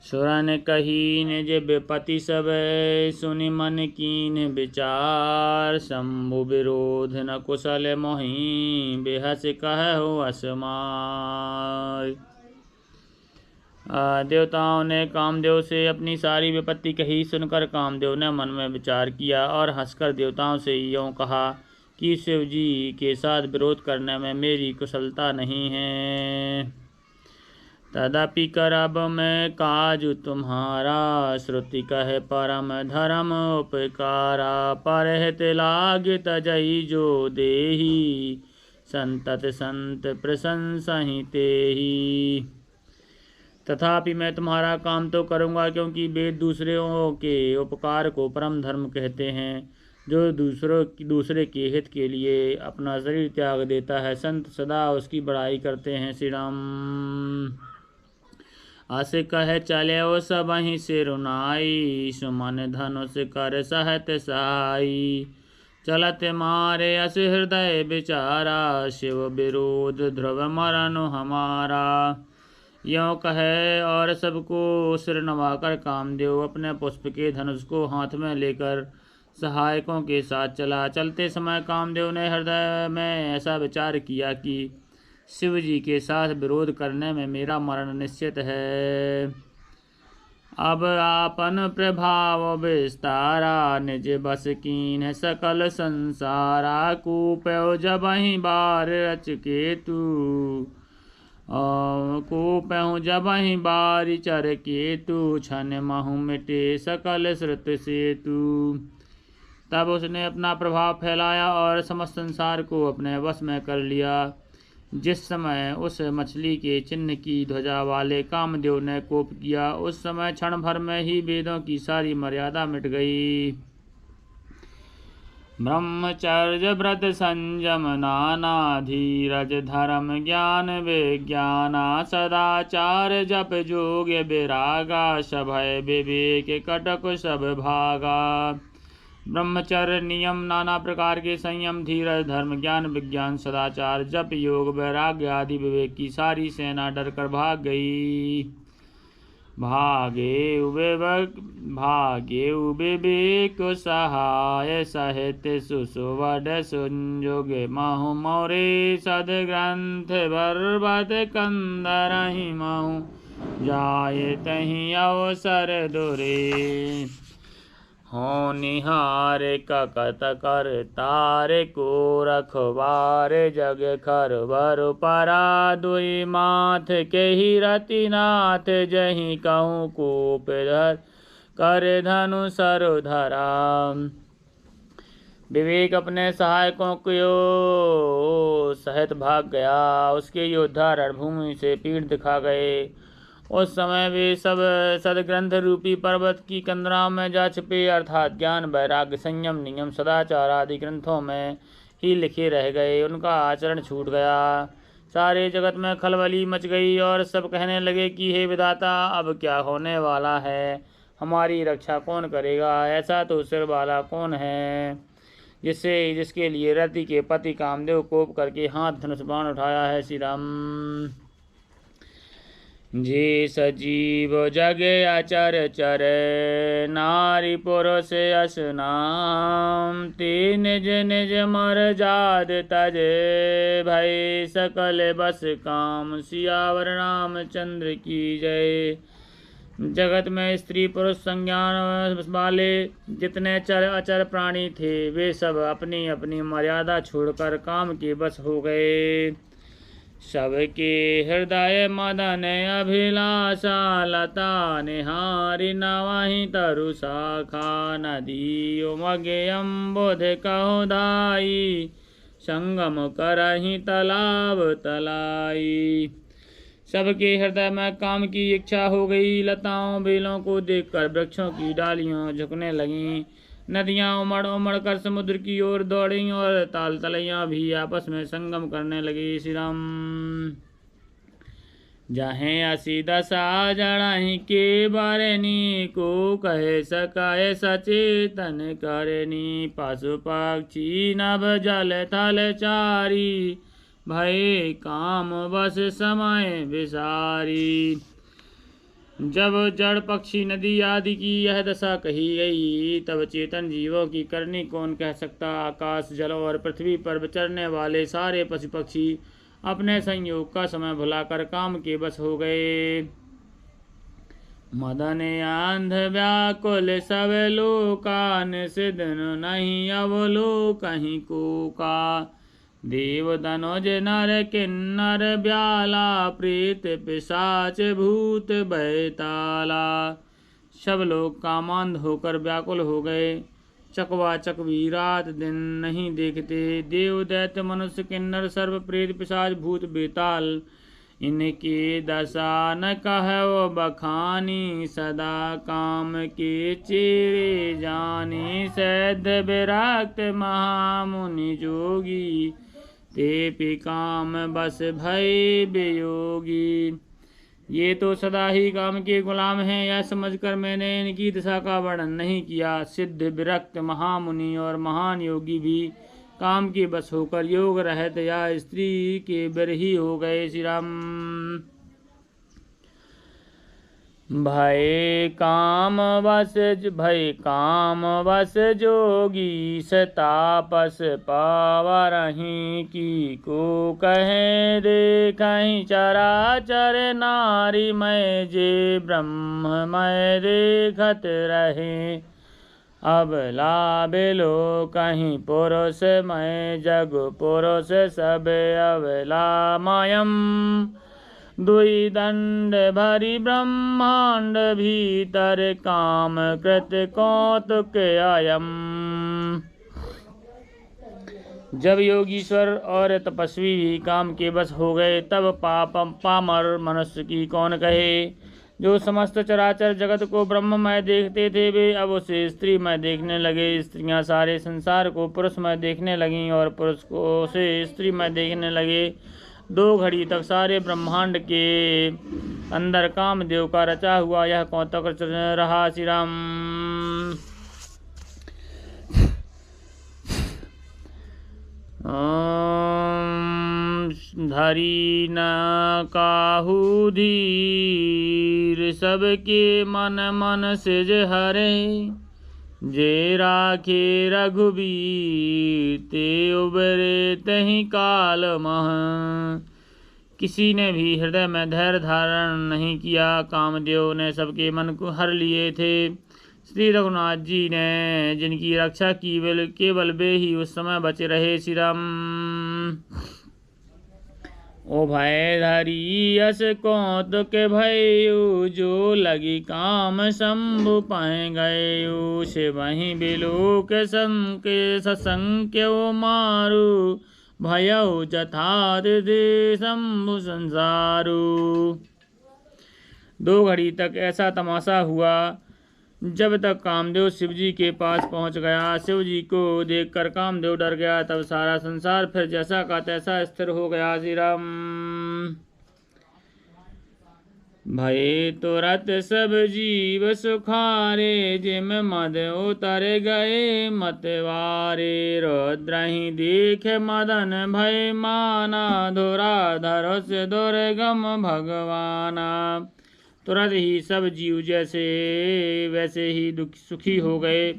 सुरन कही निज विपति सब, सुनि मन कीन विचार। शंभु विरोध न कुशल मोहि, बेहस कहु असमाय। देवताओं ने कामदेव से अपनी सारी विपत्ति कही। सुनकर कामदेव ने मन में विचार किया और हंसकर देवताओं से यूँ कहा कि शिव जी के साथ विरोध करने में मेरी कुशलता नहीं है। तदपि करब मैं काजु तुम्हारा, श्रुति कहे परम धर्म उपकारा। परहित लाग तजहि जो देहि, संतत संत प्रशंसहि तेहि। तथापि मैं तुम्हारा काम तो करूँगा, क्योंकि वेद दूसरों के उपकार को परम धर्म कहते हैं। जो दूसरे के हित के लिए अपना शरीर त्याग देता है, संत सदा उसकी बड़ाई करते हैं। श्री राम। अस कह चले ओ सबहि सिरुनाई, सुमन धनुष कर सहत सहाई। चलत मारे अस हृदय विचारा, शिव विरोध ध्रुव मरनु हमारा। यों कहे और सबको सिर नवाकर कामदेव अपने पुष्प के धनुष को हाथ में लेकर सहायकों के साथ चला। चलते समय कामदेव ने हृदय में ऐसा विचार किया कि शिव जी के साथ विरोध करने में मेरा मरण निश्चित है। अब आपन प्रभाव विस्तारा, निज बस कीन सकल संसारा। कूप्यो जबहि बार अचकेतु, कूप्यो जबहि बारि चर केतु। छन महु मिटे सकल श्रुत सेतु। तब उसने अपना प्रभाव फैलाया और समस्त संसार को अपने वश में कर लिया। जिस समय उस मछली के चिन्ह की ध्वजा वाले कामदेव ने कोप किया, उस समय क्षण भर में ही वेदों की सारी मर्यादा मिट गई। ब्रह्मचर्य व्रत संयम नाना, धीरज धर्म ज्ञान विज्ञाना। सदाचार जप जोग विरागा, सभय विवेक कटक सब भागा। ब्रह्मचर्य नियम, नाना प्रकार के संयम, धीरज धर्म ज्ञान विज्ञान, सदाचार जप योग वैराग्य आदि विवेक की सारी सेना डर कर भाग गई। भागे विवेक सहाय, सहित सुसुवड सुंजुग महु मोरे। सदग्रंथ बर्बत कंदरहि महु, जाय तहि अवसर दुरे। हो निहार ककत कर तार को, रखवार जग खरबर परा। दुई माथ के ही रतिनाथ, जही कहूँ कोप धर कर धनु सरु धरा। विवेक अपने सहायकों को सहित भाग गया। उसके योद्धा रणभूमि से पीठ दिखा गए। उस समय वे सब सदग्रंथ रूपी पर्वत की कंदराओं में जा छिपे, अर्थात ज्ञान वैराग्य संयम नियम सदाचार आदि ग्रंथों में ही लिखे रह गए। उनका आचरण छूट गया। सारे जगत में खलबली मच गई और सब कहने लगे कि हे विधाता, अब क्या होने वाला है? हमारी रक्षा कौन करेगा? ऐसा तो सिर वाला कौन है जिसके लिए रति के पति कामदेव कोप करके हाथ धनुष बाण उठाया है। श्री राम। जे सजीव जग अचर चर, नारी पुरुष अस नाम। ते निज निज मर जाद तज, भय सकल बस काम। सियावर रामचंद्र की जय। जगत में स्त्री पुरुष संज्ञान वाले जितने चर अचर प्राणी थे, वे सब अपनी अपनी मर्यादा छोड़कर काम के बस हो गए। सबके हृदय मदन अभिलाषा, लता निहारी नवहि तरु शाखा। नदी उमगे अम्बुध कहु धाई, संगम करहि तालाब तलाई। सबके हृदय में काम की इच्छा हो गई। लताओं बेलों को देखकर वृक्षों की डालियां झुकने लगीं। नदियां उमड़ उमड़ कर समुद्र की ओर दौड़ीं और ताल तलैया भी आपस में संगम करने लगी। श्री राम। जहें असी दशा जड़हि के बरनी, को कहे सकाय सचेतन करनी। पशु पक्षी नभ जल थल चारी, भय काम बस समय विसारी। जब जड़ पक्षी नदी आदि की यह दशा कही गई, तब चेतन जीवों की करनी कौन कह सकता। आकाश जल और पृथ्वी पर विचरने वाले सारे पशु पक्षी अपने संयोग का समय भुलाकर काम के बस हो गए। मदन अंध व्याकुल सब लोका, निषिद्ध नहीं अवलोक कहीं को का। देव धनुज नर किन्नर ब्याला, प्रेत पिशाच भूत बैताला। सब लोग कामांध होकर व्याकुल हो गए। चकवा चकवी रात दिन नहीं देखते। देव दैत्य मनुष्य किन्नर सर्व प्रेत पिशाच भूत बेताल, इनके दशा न कहो बखानी। सदा काम के चेरे जाने, सैध विरक्त महामुनि जोगी। ते पे काम बस भय वियोगी। ये तो सदा ही काम के गुलाम हैं, यह समझकर मैंने इनकी दशा का वर्णन नहीं किया। सिद्ध विरक्त महामुनि और महान योगी भी काम के बस होकर योग रहत या स्त्री के बिरही हो गए। श्री राम। भय काम वश जोगी, सतापस पावरहीं की को कहे। देखहीं चराचर नारी मय, जे ब्रह्ममय देखत रहे। अबला बिलो कहीं पुरुष मय, जग पुरुष सब अबला मायम। दुई दंड भरी ब्रह्मांड भीतर, काम कृत कौतुक अयम। जब योगीश्वर और तपस्वी भी काम के बस हो गए, तब पामर मनुष्य की कौन कहे। जो समस्त चराचर जगत को ब्रह्ममय देखते थे, वे अब उसे स्त्रीमय देखने लगे। स्त्रियां सारे संसार को पुरुषमय देखने लगीं और पुरुष को उसे स्त्रीमय देखने लगे। 2 घड़ी तक सारे ब्रह्मांड के अंदर कामदेव का रचा हुआ यह कौतुक रहा। श्री राम। धरी न काहू धीर, सबके मन मन सिज हरे। जे राखे रघुबीर, ते उबरे तहि काल मह। किसी ने भी हृदय में धैर्य धारण नहीं किया। कामदेव ने सबके मन को हर लिए थे। श्री रघुनाथ जी ने जिनकी रक्षा की, केवल वे ही उस समय बचे रहे। श्री राम। ओ भय धरी यस कौतुक भयउ, जो लगी काम शंभु पह गयउ। से वहीं बिलोक ससंख्यो मारू, भयउ जथा दे शंभु संसारू। 2 घड़ी तक ऐसा तमाशा हुआ, जब तक कामदेव शिवजी के पास पहुंच गया। शिवजी को देखकर कामदेव डर गया। तब सारा संसार फिर जैसा का तैसा स्थिर हो गया। श्री राम। भय तुरत सब जीव सुखारे, जिम मद उतर गए मतवारे। रुद्रहि देख मदन भय माना, धुराधर से दुर्गम भगवाना। तुरंत ही सब जीव जैसे वैसे ही सुखी हो गए,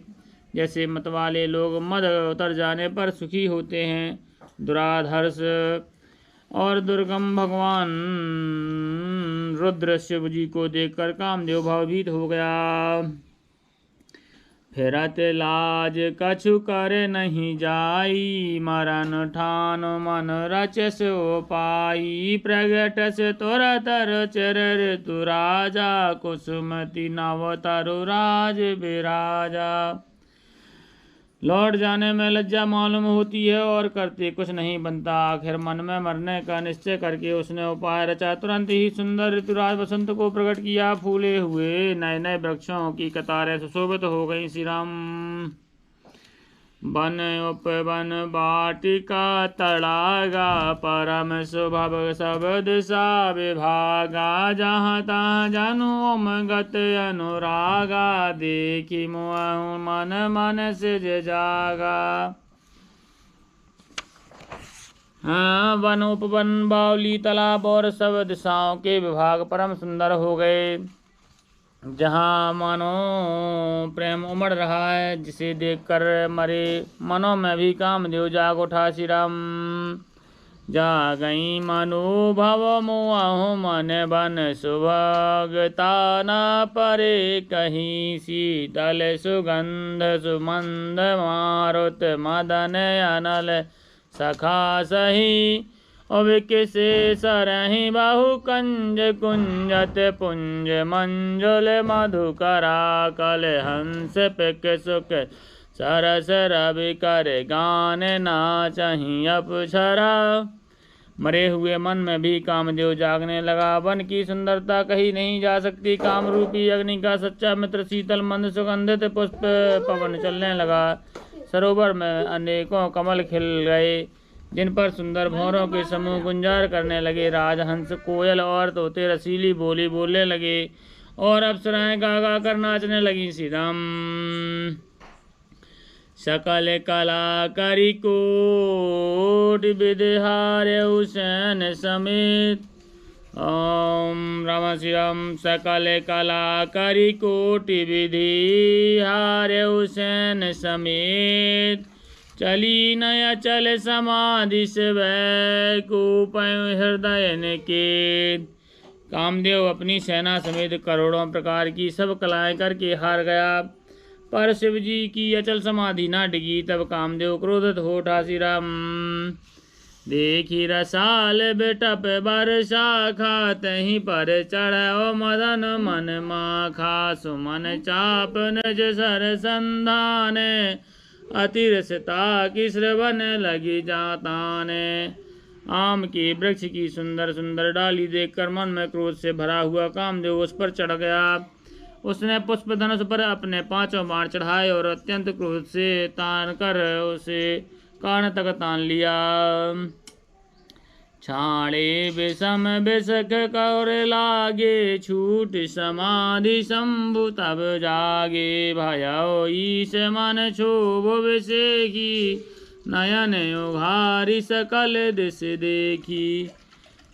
जैसे मतवाले लोग मद उतर जाने पर सुखी होते हैं। दुराधर्ष और दुर्गम भगवान रुद्र शिव जी को देखकर कामदेव भयभीत हो गया। फिरत लाज कछु कर नहीं जाई, मरण ठान मन रचस पाई। प्रगटस तुरतर चरर तु राजा, कुसुमति नव तरु राज बिराजा। लौट जाने में लज्जा मालूम होती है और करते कुछ नहीं बनता। आखिर मन में मरने का निश्चय करके उसने उपाय रचा। तुरंत ही सुंदर ऋतुराज बसंत को प्रकट किया। फूले हुए नए नए वृक्षों की कतारें सुशोभित हो गई। श्री राम। वन उपवन वाटिका तड़ागा, परम सुभव सब दिशा विभागा। जहाँ तहाँ जनुम गत अनुरागा, देखी मोह मन मन सिज जागा। वन उपवन बावली तालाब और सब दिशाओं के विभाग परम सुंदर हो गए। जहाँ मानो प्रेम उमड़ रहा है, जिसे देखकर मरे मनों में भी कामदेव जाग उठा। श्री राम जा गई मनोभव मोह मन बन सुभगता न परे कहीं। शीतल सुगंध सुमंद मारुत मदन अनल सखा सही। अब किसे सरहि बाहु कंज कुंजत पुंज मंजुल मधुकरा कल हंस पिक सुख सरस रवि कर गान नाचहि अप्सरा। मरे हुए मन में भी कामदेव जागने लगा। वन की सुंदरता कही नहीं जा सकती। काम रूपी अग्नि का सच्चा मित्र शीतल मंद सुगंधित पुष्प पवन चलने लगा। सरोवर में अनेकों कमल खिल गए, जिन पर सुंदर भंवरों के समूह गुंजार करने लगे। राजहंस कोयल और तोते रसीली बोली बोलने लगे और अप्सराएं गा गा कर नाचने लगी। श्री राम सकल कला करी कोट विद्हार्यउ सैन समेत। ओम राम श्री राम। सकल कला करी कोटि विधि हार्यउ सैन समेत। चली नया चल समाधि से वै को पय हृदय निकेत। कामदेव अपनी सेना समेत करोड़ों प्रकार की सब कलाएं करके हार गया, पर शिव जी की अचल समाधि ना डिगी। तब कामदेव क्रोधित हो उठा। श्री राम देखी रसाल बेटप बरसा खात ही पर चढ़ो मदन मन माखा। सुमन चाप निज सर संधान अतिरसता की श्रवण लगी जाताने। आम के वृक्ष की सुंदर सुंदर डाली देखकर मन में क्रोध से भरा हुआ कामदेव उस पर चढ़ गया। उसने पुष्प धनुष पर अपने 5 बाण चढ़ाए और अत्यंत क्रोध से तान कर उसे कान तक तान लिया। छाड़े विषम विषक कौर लागे, छूट समाधि शंभु तब जागे। भयो ईश मन क्षोभ विषेखी, नयन उघारी सकल दिश देखी।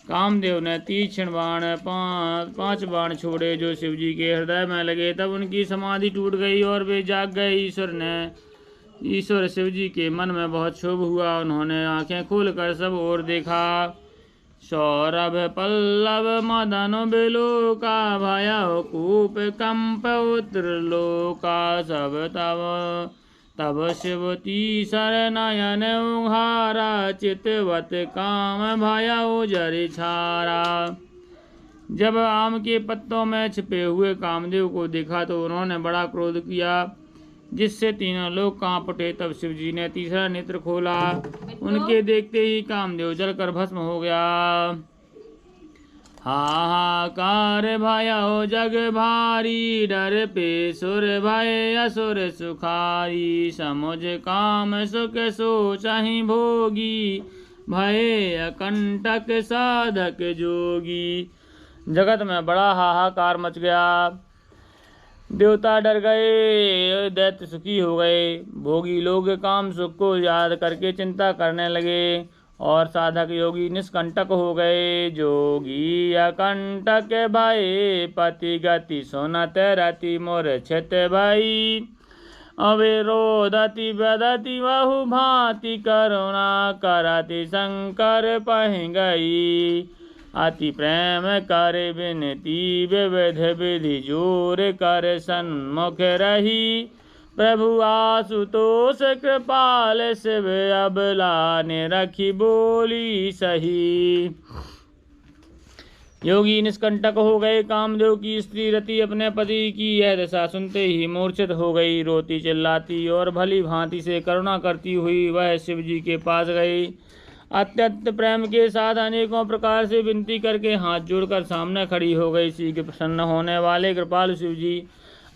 कामदेव ने तीक्ष्ण बाण 5 बाण छोड़े जो शिवजी के हृदय में लगे। तब उनकी समाधि टूट गई और वे जाग गए। ईश्वर शिवजी के मन में बहुत क्षोभ हुआ। उन्होंने आंखें खोलकर सब ओर देखा। सौरभ पल्लव मदन बिलोका, भयो कूप कंप उत्र लोका। सब तब शिवती सर नयन उघारा, चितवत काम भयो जरि छारा। जब आम के पत्तों में छिपे हुए कामदेव को देखा तो उन्होंने बड़ा क्रोध किया, जिससे तीनों लोग कांप उठे। तब शिवजी ने तीसरा नेत्र खोला। उनके देखते ही कामदेव जलकर भस्म हो गया। हाहाकार भयो जग भारी, डर पे सुर भय असुर सुखारी। समुझ काम सुख सोचहि भोगी, भय अकंटक साधक जोगी। जगत में बड़ा हाहाकार मच गया। देवता डर गए, दैत्य सुखी हो गए। भोगी लोग काम सुख को याद करके चिंता करने लगे और साधक योगी निष्कंटक हो गए। जोगी अकंटक भय, पति गति सुनत रति मूर्छित भई। अविरोधति बदति बहु भांति, करुणा करति शंकर पहि गई। अति प्रेम कर विनती विविध विधि, जोर कर सन्मुख रही। प्रभु आशुतोष कृपाल, शिव अबला ने रखी बोली सही। योगी निष्कंटक हो गए। कामदेव की स्त्री रति अपने पति की यह दशा सुनते ही मूर्छित हो गई। रोती चिल्लाती और भली भांति से करुणा करती हुई वह शिव जी के पास गई। अत्यंत प्रेम के साथ अनेकों प्रकार से विनती करके हाथ जोड़कर सामने खड़ी हो गई। श्री के प्रसन्न होने वाले कृपालु शिव जी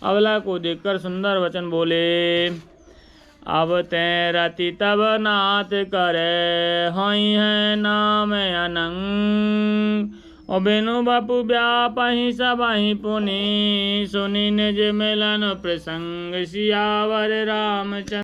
अबला को देखकर सुंदर वचन बोले। अब तै रति तब नाथ करे, होई है नाम अनंग। और बिनु बपु व्यापहि सबहि पुनि, सुनि निज मिलन प्रसंग। सियावर रामचंद्र।